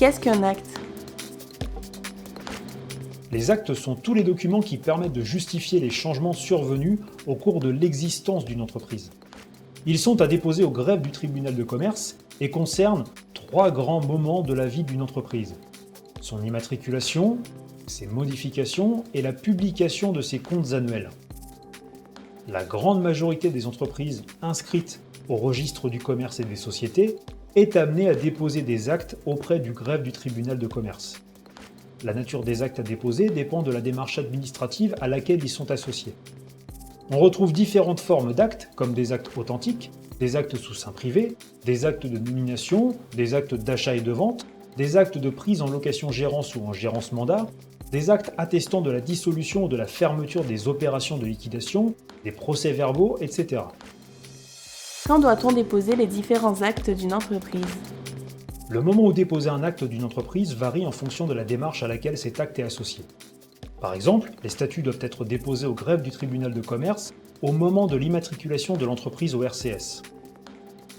Qu'est-ce qu'un acte? Les actes sont tous les documents qui permettent de justifier les changements survenus au cours de l'existence d'une entreprise. Ils sont à déposer au greffe du tribunal de commerce et concernent 3 grands moments de la vie d'une entreprise. Son immatriculation, ses modifications et la publication de ses comptes annuels. La grande majorité des entreprises inscrites au registre du commerce et des sociétés est amenée à déposer des actes auprès du greffe du tribunal de commerce. La nature des actes à déposer dépend de la démarche administrative à laquelle ils sont associés. On retrouve différentes formes d'actes, comme des actes authentiques, des actes sous seing privé, des actes de nomination, des actes d'achat et de vente, des actes de prise en location-gérance ou en gérance-mandat, des actes attestant de la dissolution ou de la fermeture des opérations de liquidation, des procès-verbaux, etc. Quand doit-on déposer les différents actes d'une entreprise? Le moment où déposer un acte d'une entreprise varie en fonction de la démarche à laquelle cet acte est associé. Par exemple, les statuts doivent être déposés au greffe du tribunal de commerce au moment de l'immatriculation de l'entreprise au RCS.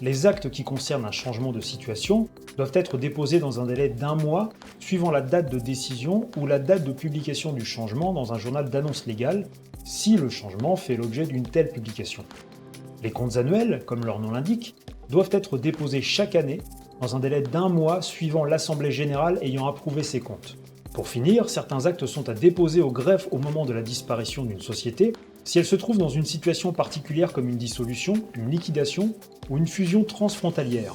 Les actes qui concernent un changement de situation doivent être déposés dans un délai d'1 mois suivant la date de décision ou la date de publication du changement dans un journal d'annonce légale, si le changement fait l'objet d'une telle publication. Les comptes annuels, comme leur nom l'indique, doivent être déposés chaque année dans un délai d'1 mois suivant l'Assemblée générale ayant approuvé ces comptes. Pour finir, certains actes sont à déposer au greffe au moment de la disparition d'une société, si elle se trouve dans une situation particulière comme une dissolution, une liquidation ou une fusion transfrontalière.